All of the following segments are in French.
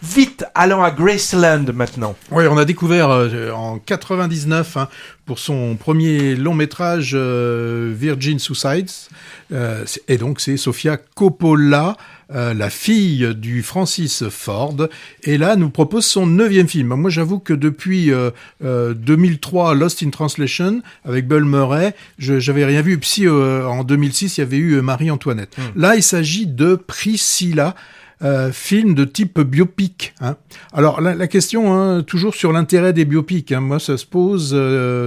Vite, allons à Graceland maintenant. Oui, on a découvert en 99 pour son premier long métrage Virgin Suicides, et donc c'est Sofia Coppola, la fille du Francis Ford, et là nous propose son 9e film. Moi j'avoue que depuis 2003 Lost in Translation avec Bill Murray, j'avais rien vu. Puis en 2006 il y avait eu Marie-Antoinette. Là il s'agit de Priscilla, film de type biopic. Alors la question, toujours sur l'intérêt des biopics. Moi, ça se pose,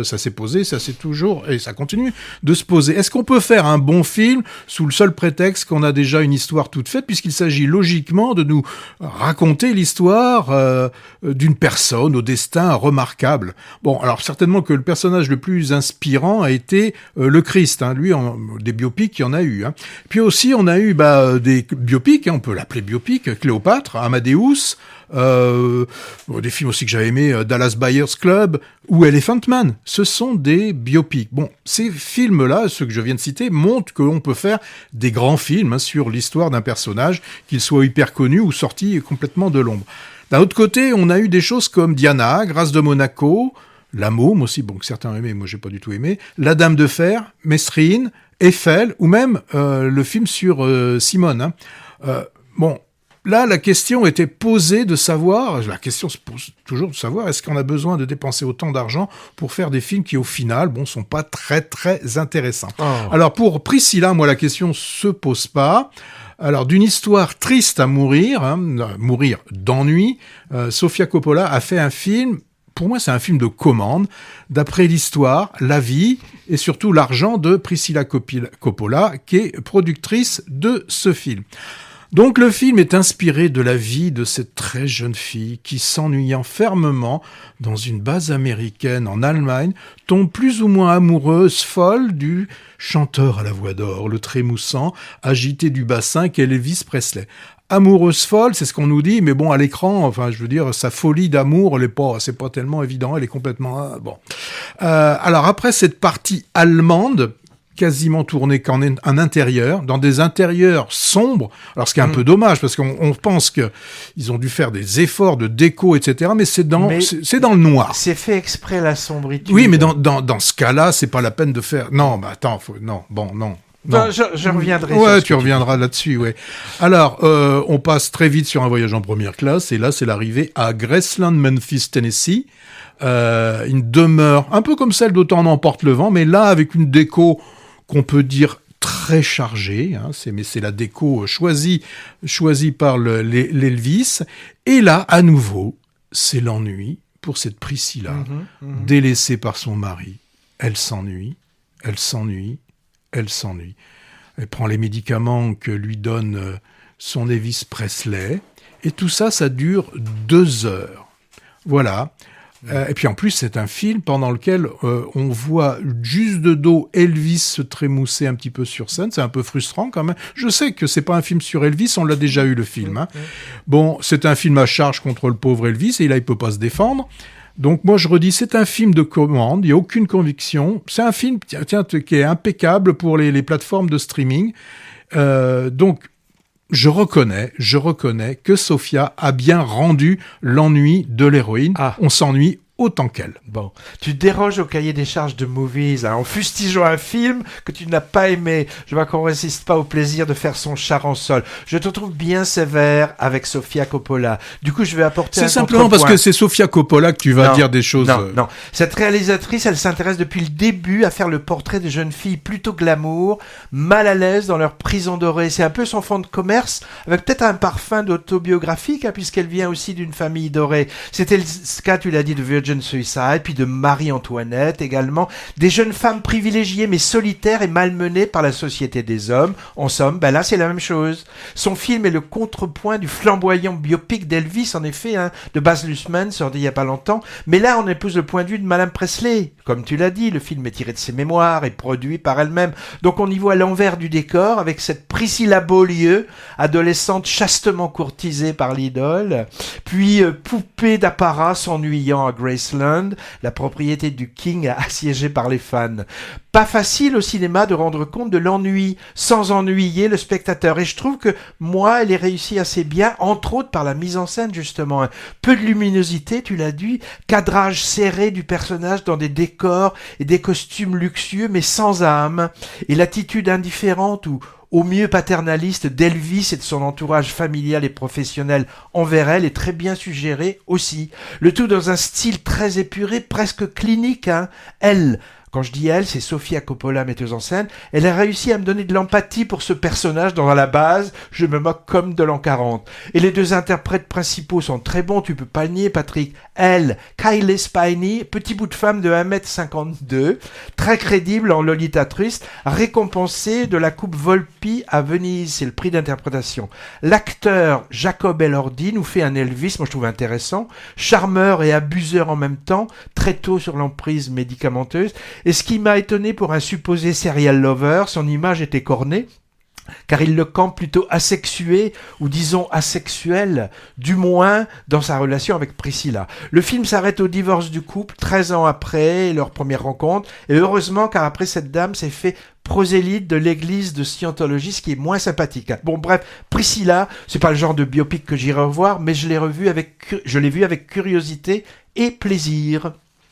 ça s'est posé, ça s'est toujours et ça continue de se poser. Est-ce qu'on peut faire un bon film sous le seul prétexte qu'on a déjà une histoire toute faite, puisqu'il s'agit logiquement de nous raconter l'histoire d'une personne au destin remarquable. Bon, alors certainement que le personnage le plus inspirant a été le Christ. Lui, des biopics, il y en a eu. Puis aussi, on a eu des biopics. On peut l'appeler biopic. Cléopâtre, Amadeus, des films aussi que j'avais aimé, Dallas Buyers Club ou Elephant Man. Ce sont des biopics. Bon, ces films-là, ceux que je viens de citer, montrent qu'on peut faire des grands films sur l'histoire d'un personnage, qu'il soit hyper connu ou sorti complètement de l'ombre. D'un autre côté, on a eu des choses comme Diana, Grâce de Monaco, La Môme aussi, bon, que certains ont aimé, moi j'ai pas du tout aimé, La Dame de Fer, Mesrine, Eiffel, ou même le film sur Simone. Bon, là, la question était posée de savoir, la question se pose toujours de savoir, est-ce qu'on a besoin de dépenser autant d'argent pour faire des films qui, au final, sont pas très, très intéressants. Alors, pour Priscilla, moi, la question se pose pas. Alors, d'une histoire triste à mourir, mourir d'ennui, Sofia Coppola a fait un film. Pour moi, c'est un film de commande, d'après l'histoire, la vie et surtout l'argent de Priscilla Coppola, qui est productrice de ce film. Donc le film est inspiré de la vie de cette très jeune fille qui, s'ennuyant fermement dans une base américaine en Allemagne, tombe plus ou moins amoureuse, folle du chanteur à la voix d'or, le trémoussant, agité du bassin qu'est Elvis Presley. Amoureuse folle, c'est ce qu'on nous dit, mais bon, à l'écran, sa folie d'amour, c'est pas tellement évident, elle est complètement... Alors après cette partie allemande, quasiment tourné qu'en intérieur, dans des intérieurs sombres. Alors, ce qui est un peu dommage, parce qu'on pense qu'ils ont dû faire des efforts de déco, etc., mais c'est dans le noir. C'est fait exprès, la sombritude. Oui, mais dans ce cas-là, c'est pas la peine de faire... Non, attends, non. Non, je reviendrai. Ouais, tu reviendras là-dessus, ouais. Alors, on passe très vite sur un voyage en première classe, et là, c'est l'arrivée à Graceland, Memphis, Tennessee. Une demeure un peu comme celle d'Autant n'emporte le vent, mais là, avec une déco qu'on peut dire très chargée, mais c'est la déco choisie par l'Elvis. Et là, à nouveau, c'est l'ennui pour cette Priscilla, délaissée par son mari. Elle s'ennuie. Elle prend les médicaments que lui donne son Elvis Presley. Et tout ça, ça dure 2 heures. Voilà. Et puis en plus, c'est un film pendant lequel on voit juste de dos Elvis se trémousser un petit peu sur scène. C'est un peu frustrant quand même. Je sais que c'est pas un film sur Elvis, on l'a déjà eu le film. Bon, c'est un film à charge contre le pauvre Elvis et là, il peut pas se défendre. Donc moi, je redis, c'est un film de commande, il n'y a aucune conviction. C'est un film qui est impeccable pour les plateformes de streaming. Donc, je reconnais que Sofia a bien rendu l'ennui de l'héroïne. On s'ennuie autant qu'elle. Bon, tu déroges au cahier des charges de Movies en fustigeant un film que tu n'as pas aimé. Je vois qu'on ne résiste pas au plaisir de faire son char en sol. Je te trouve bien sévère avec Sofia Coppola. Du coup, je vais apporter un contrepoint. C'est simplement parce que c'est Sofia Coppola que tu vas dire des choses... Non. Cette réalisatrice, elle s'intéresse depuis le début à faire le portrait de jeunes filles plutôt glamour, mal à l'aise dans leur prison dorée. C'est un peu son fond de commerce, avec peut-être un parfum d'autobiographique, puisqu'elle vient aussi d'une famille dorée. C'était le cas, tu l'as dit, de Virgin Suicide, puis de Marie-Antoinette également, des jeunes femmes privilégiées mais solitaires et malmenées par la société des hommes. En somme, là c'est la même chose. Son film est le contrepoint du flamboyant biopic d'Elvis, en effet, de Baz Luhrmann, sorti il n'y a pas longtemps, mais là on épouse le point de vue de Madame Presley. Comme tu l'as dit, le film est tiré de ses mémoires et produit par elle-même, donc on y voit l'envers du décor avec cette Priscilla Beaulieu, adolescente chastement courtisée par l'idole, puis poupée d'apparat s'ennuyant à Graceland. Graceland, la propriété du King assiégée par les fans. Pas facile au cinéma de rendre compte de l'ennui, sans ennuyer le spectateur. Et je trouve que moi, elle est réussie assez bien, entre autres par la mise en scène, justement. Peu de luminosité, tu l'as dit, cadrage serré du personnage dans des décors et des costumes luxueux, mais sans âme. Et l'attitude indifférente ou au mieux paternaliste d'Elvis et de son entourage familial et professionnel envers elle est très bien suggérée aussi. Le tout dans un style très épuré, presque clinique. Elle, quand je dis elle, c'est Sofia Coppola, metteuse en scène, elle a réussi à me donner de l'empathie pour ce personnage dont à la base, je me moque comme de l'an 40. Et les deux interprètes principaux sont très bons, tu peux pas le nier, Patrick. Elle, Kylie Spiney, petit bout de femme de 1m52, très crédible en Lolita Triste, récompensée de la coupe Volpi à Venise, c'est le prix d'interprétation. L'acteur Jacob Elordi nous fait un Elvis, moi je trouve intéressant, charmeur et abuseur en même temps, très tôt sur l'emprise médicamenteuse. Et ce qui m'a étonné pour un supposé serial lover, son image était cornée, car il le campe plutôt asexué, ou disons asexuel, du moins dans sa relation avec Priscilla. Le film s'arrête au divorce du couple, 13 ans après leur première rencontre, et heureusement car après cette dame s'est fait prosélyte de l'église de Scientologie, ce qui est moins sympathique. Bon bref, Priscilla, c'est pas le genre de biopic que j'irai revoir, mais je l'ai vu avec curiosité et plaisir.